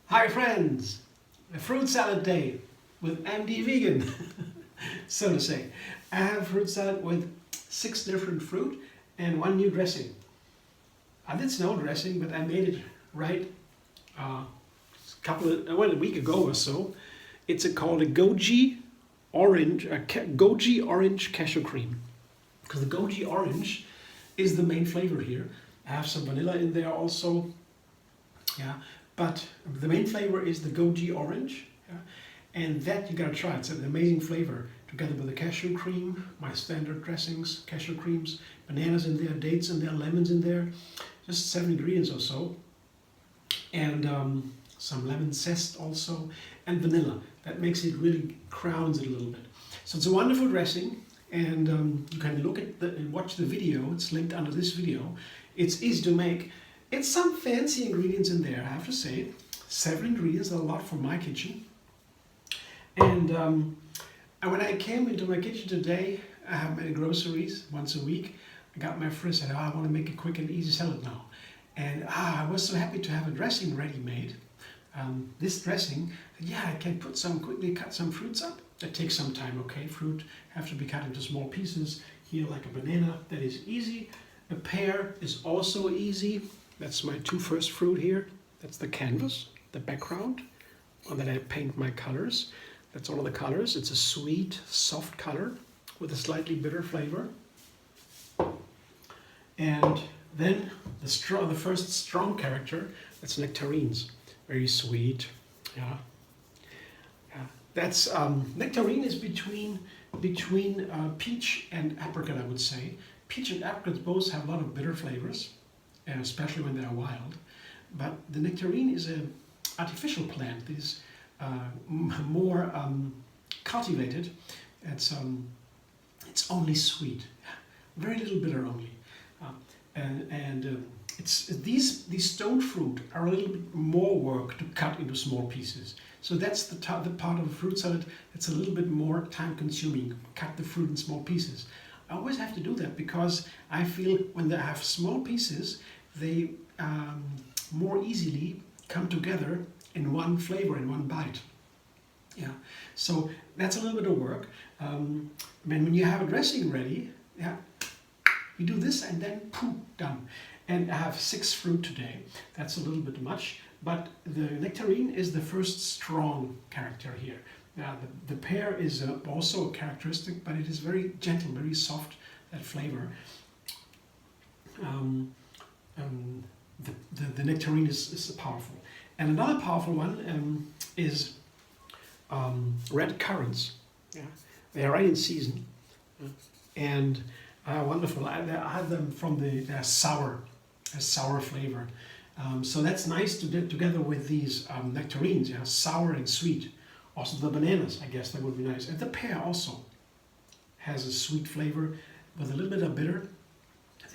Hi friends! A fruit salad day with MD Vegan, so to say. I have fruit salad with 6 different fruit and 1 new dressing. I did snow dressing, but I made it right a week ago or so. It's called a Goji Orange Cashew Cream. Because the Goji Orange is the main flavor here. I have some vanilla in there also. Yeah, but the main flavor is the Goji Orange. Yeah? And that you gotta try. It's an amazing flavor. Together with the cashew cream, my standard dressings, cashew creams, bananas in there, dates in there, lemons in there. Just 7 ingredients or so. And some lemon zest also, and vanilla. That makes it really crowns it a little bit. So it's a wonderful dressing, and you can look at and watch the video. It's linked under this video. It's easy to make. It's some fancy ingredients in there, I have to say. 7 ingredients, a lot for my kitchen. And when I came into my kitchen today, I have my groceries once a week. I got my fridge, said, I want to make a quick and easy salad now. And I was so happy to have a dressing ready-made. This dressing, yeah, I can quickly cut some fruits up. That takes some time, okay? Fruit have to be cut into small pieces. Here, like a banana, that is easy. A pear is also easy. That's my 2 first fruit here. That's the canvas, the background, on that I paint my colors. That's all of the colors. It's a sweet, soft color with a slightly bitter flavor. And then the first strong character, that's nectarines. Very sweet, yeah. That's nectarine is between peach and apricot, I would say. Peach and apricots both have a lot of bitter flavors, especially when they're wild. But the nectarine is an artificial plant that is more cultivated. It's only sweet, very little bitter only, these stone fruit are a little bit more work to cut into small pieces. So that's the part of a fruit salad that's a little bit more time consuming. Cut the fruit in small pieces. I always have to do that because I feel when they have small pieces, they more easily come together in one flavor, in one bite. Yeah, so that's a little bit of work. When you have a dressing ready, yeah, you do this and then poof, done. And I have 6 fruit today. That's a little bit much, but the nectarine is the first strong character here. The pear is also a characteristic, but it is very gentle, very soft, that flavor. The nectarine is powerful. And another powerful one is red currants. Yeah, they are right in season, and wonderful. I had them from they're sour, a sour flavor. So that's nice to do together with these nectarines, yeah, sour and sweet. Also the bananas, I guess that would be nice. And the pear also has a sweet flavor with a little bit of bitter.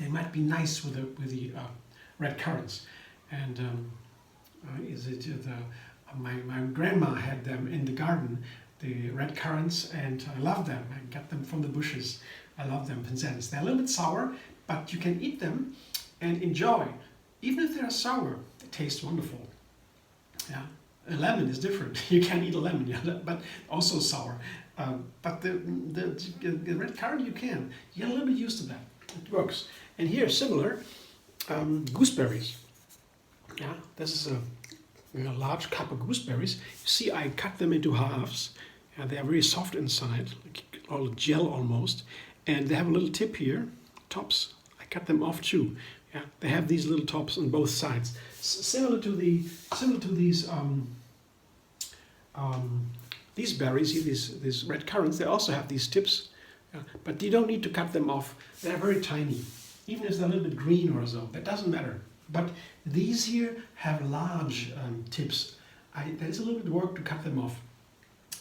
They might be nice with the red currants. And my grandma had them in the garden, the red currants, and I love them. I got them from the bushes. I love them. They're a little bit sour, but you can eat them and enjoy. Even if they're sour, they taste wonderful. Yeah, a lemon is different. You can't eat a lemon, yeah, but also sour. But the red currant you can. You get a little bit used to that. It works. And here, similar, gooseberries. Yeah, this is a large cup of gooseberries. You see, I cut them into halves. Yeah, they are very soft inside, like all gel almost. And they have a little tip here, tops. I cut them off too. Yeah, they have these little tops on both sides, similar to these berries, these red currants. They also have these tips, but you don't need to cut them off. They're very tiny, even if they're a little bit green or so. That doesn't matter. But these here have large tips. There is a little bit of work to cut them off.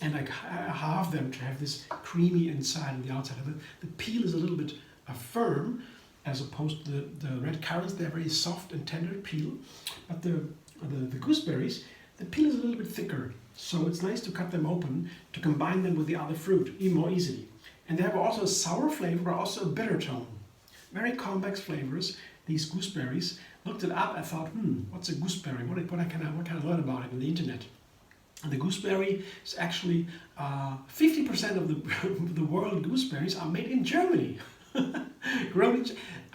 And I halve them to have this creamy inside and the outside. The peel is a little bit firm, as opposed to the red currants. They're very soft and tender peel. But the gooseberries, the peel is a little bit thicker. So it's nice to cut them open to combine them with the other fruit even more easily. And they have also a sour flavor, but also a bitter tone. Very complex flavors. these gooseberries. Looked it up. I thought, what's a gooseberry? What can I learn about it on the internet? And the gooseberry is actually 50% of the world gooseberries are made in Germany.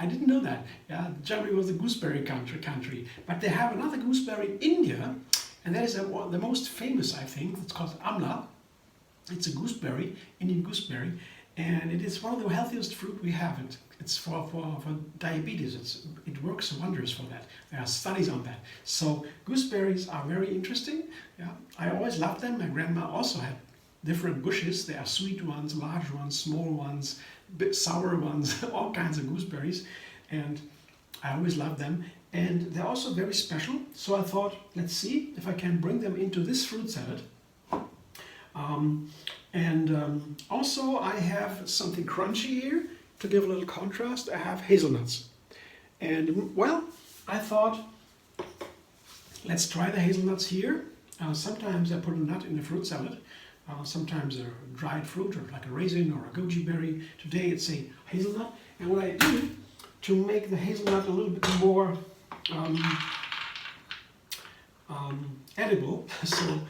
I didn't know that. Yeah, Germany was a gooseberry country. But they have another gooseberry, India, and that is the most famous, I think. It's called amla. It's a gooseberry, Indian gooseberry, and it is one of the healthiest fruit we have. It's for diabetes. It works wonders for that. There are studies on that. So gooseberries are very interesting. Yeah, I always loved them. My grandma also had different bushes. There are sweet ones, large ones, small ones, bit sour ones, all kinds of gooseberries, and I always loved them. And they're also very special. So I thought, let's see if I can bring them into this fruit salad. Also I have something crunchy here to give a little contrast. I have hazelnuts. And well, I thought, let's try the hazelnuts here. Sometimes I put a nut in the fruit salad. Sometimes a dried fruit, or like a raisin or a goji berry. Today it's a hazelnut. And what I do to make the hazelnut a little bit more edible, so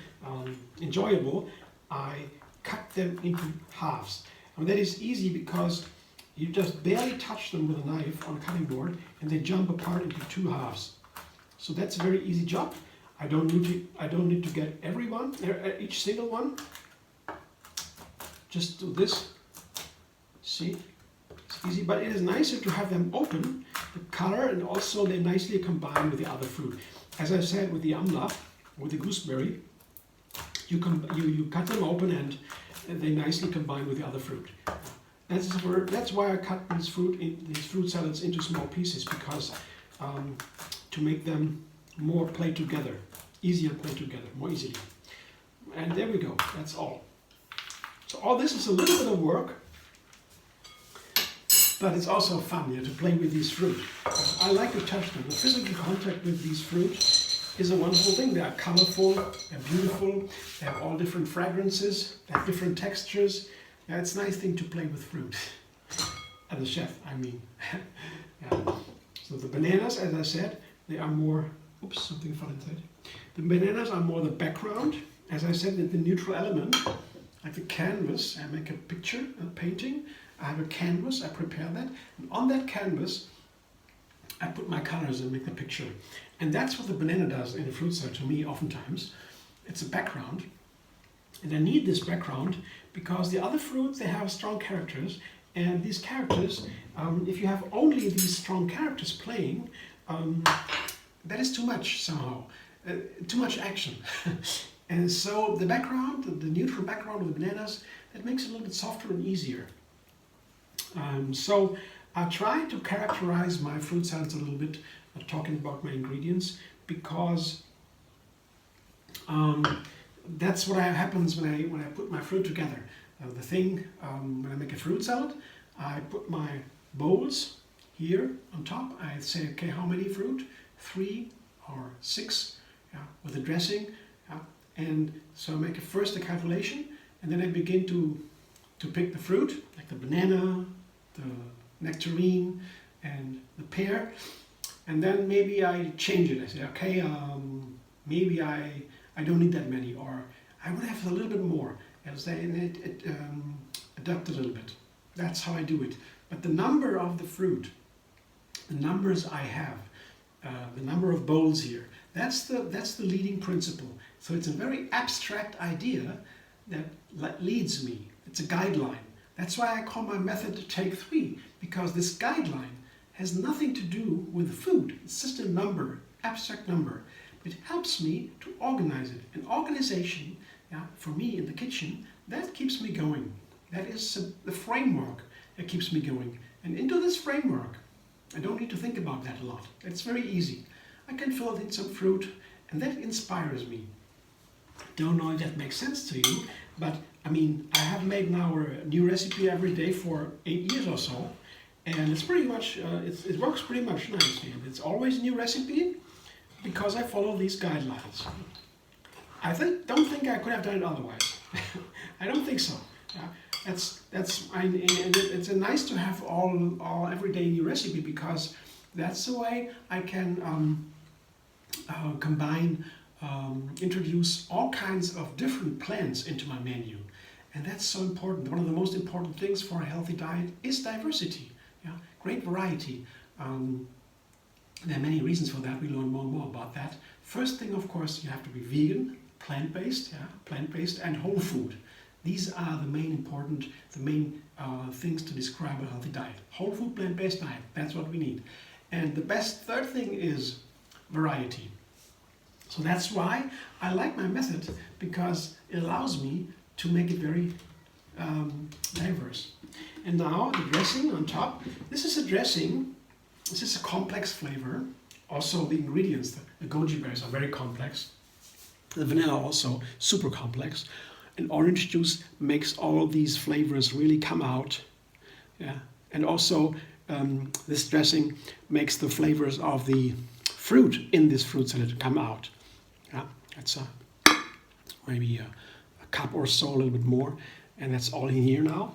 enjoyable, I cut them into halves. And that is easy because you just barely touch them with a knife on a cutting board and they jump apart into two halves. So that's a very easy job. I don't need to get each single one. Just do this. See? It's easy, but it is nicer to have them open, the color, and also they nicely combine with the other fruit. As I said with the amla, with the gooseberry, you cut them open and they nicely combine with the other fruit. That's why I cut these fruit salads into small pieces, because to make them more play together, easier play together, more easily. And there we go. That's all. So all this is a little bit of work, but it's also fun to play with these fruit. I like to touch them. The physical contact with these fruit is a wonderful thing. They are colorful, they're beautiful, they have all different fragrances, they have different textures. Yeah, it's a nice thing to play with fruit. As a chef, I mean. Yeah. So the bananas, as I said, they are more, oops, something fell inside. The bananas are more the background. As I said, the neutral element, like the canvas. I make a picture, a painting. I have a canvas, I prepare that. And on that canvas, I put my colors and make the picture. And that's what the banana does in a fruit salad to me oftentimes. It's a background. And I need this background because the other fruits, they have strong characters. And these characters, if you have only these strong characters playing, that is too much somehow. Too much action. And so the background, the neutral background of the bananas, that makes it a little bit softer and easier. So I try to characterize my fruit salads a little bit, talking about my ingredients, because that's what happens when I put my fruit together. When I make a fruit salad, I put my bowls here on top. I say, okay, how many fruit? 3 or 6, yeah, with the dressing. Yeah. And so I make first a calculation, and then I begin to pick the fruit, like the banana, the nectarine, and the pear. And then maybe I change it. I say, okay, maybe I don't need that many, or I would have a little bit more. And it adapt a little bit. That's how I do it. But the number of the fruit, the numbers I have, the number of bowls here, that's the leading principle. So it's a very abstract idea that leads me. It's a guideline. That's why I call my method Take 3, because this guideline has nothing to do with the food. It's just a number, abstract number. It helps me to organize it. And organization, yeah, for me in the kitchen, that keeps me going. That is the framework that keeps me going. And into this framework, I don't need to think about that a lot. It's very easy. I can fill in some fruit, and that inspires me. Don't know if that makes sense to you, but I mean, I have made now a new recipe every day for 8 years or so, and it's pretty much, it works pretty much nicely. And it's always a new recipe because I follow these guidelines. I don't think I could have done it otherwise. I don't think so. It's nice to have all everyday new recipe, because That's the way I can combine, introduce all kinds of different plants into my menu. And that's so important. One of the most important things for a healthy diet is diversity. Yeah? Great variety. There are many reasons for that. We learn more and more about that. First thing, of course, you have to be vegan, plant-based, plant-based and whole food. These are the main things to describe a healthy diet. Whole food, plant-based diet, that's what we need. And the best third thing is variety. So that's why I like my method, because it allows me to make it very diverse. And now the dressing on top. This is a dressing. This is a complex flavor. Also the ingredients, the goji berries are very complex. The vanilla also super complex. And orange juice makes all these flavors really come out. Yeah. And also this dressing makes the flavors of the fruit in this fruit salad come out. Yeah. That's maybe a cup or so, a little bit more. And that's all in here now.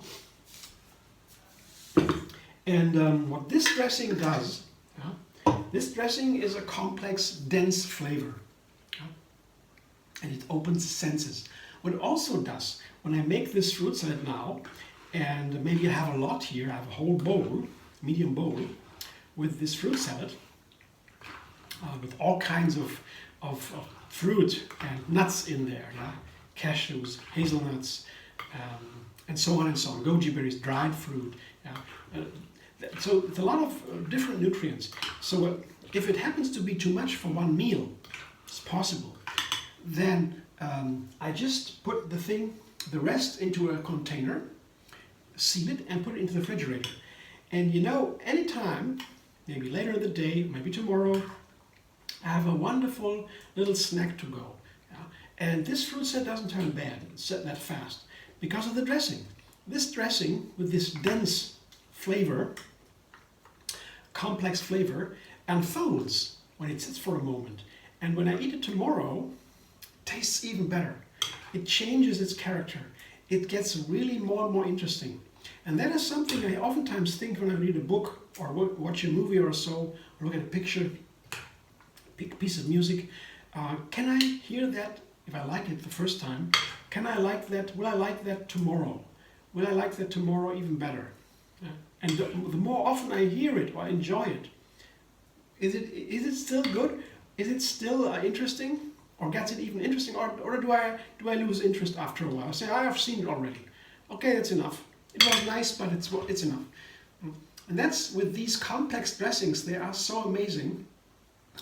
And what this dressing does, this dressing is a complex, dense flavor. And it opens senses. What it also does, when I make this fruit salad now, and maybe I have a lot here, I have a whole bowl, medium bowl, with this fruit salad, with all kinds of fruit and nuts in there, cashews, hazelnuts, and so on and so on, goji berries, dried fruit. So it's a lot of different nutrients. So if it happens to be too much for one meal, it's possible, then I just put the rest into a container, seal it, and put it into the refrigerator. And you know, anytime, maybe later in the day, maybe tomorrow, I have a wonderful little snack to go. And this fruit salad doesn't turn bad that fast because of the dressing. This dressing with this dense flavor, complex flavor, unfolds when it sits for a moment. And when I eat it tomorrow, it tastes even better. It changes its character. It gets really more and more interesting. And that is something I oftentimes think when I read a book or watch a movie or so, or look at a picture, piece of music. Can I hear that if I like it the first time? Can I like that? Will I like that tomorrow? Will I like that tomorrow even better? And the more often I hear it or enjoy it, is it still good? Is it still interesting? Or gets it even interesting? Or do I lose interest after a while? I say, I have seen it already. Okay, that's enough. It was nice, but it's enough. And that's with these complex dressings. They are so amazing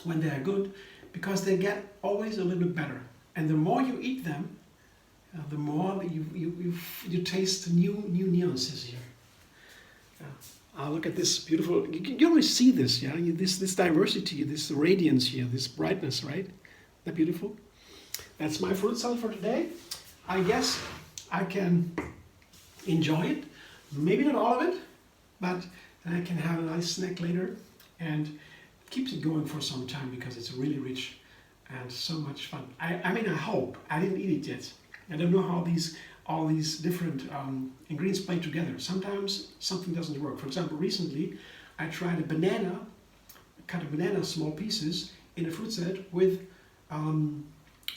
when they are good, because they get always a little bit better. And the more you eat them, the more you taste new nuances here. Look at this beautiful. You always see this, this diversity, this radiance here, this brightness, right? Isn't that beautiful? That's my fruit salad for today. I guess I can enjoy it. Maybe not all of it, but then I can have a nice snack later, and it keeps it going for some time because it's really rich and so much fun. I mean, I hope. I didn't eat it yet. I don't know how all these different ingredients play together. Sometimes something doesn't work. For example, recently I tried a banana, cut a banana small pieces in a fruit salad with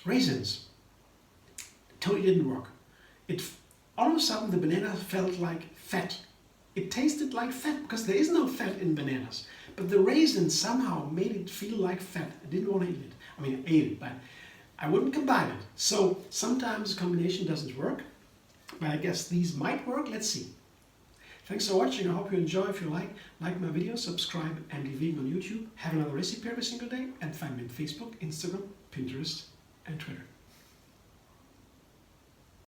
raisins. Totally didn't work. All of a sudden the banana felt like fat. It tasted like fat because there is no fat in bananas. But the raisins somehow made it feel like fat. I didn't want to eat it. I mean, I ate it, but I wouldn't combine it. So sometimes the combination doesn't work. But I guess these might work. Let's see. Thanks for watching. I hope you enjoy. If you like my video, subscribe and leave vegan on YouTube. Have another recipe every single day. And find me on Facebook, Instagram, Pinterest, and Twitter.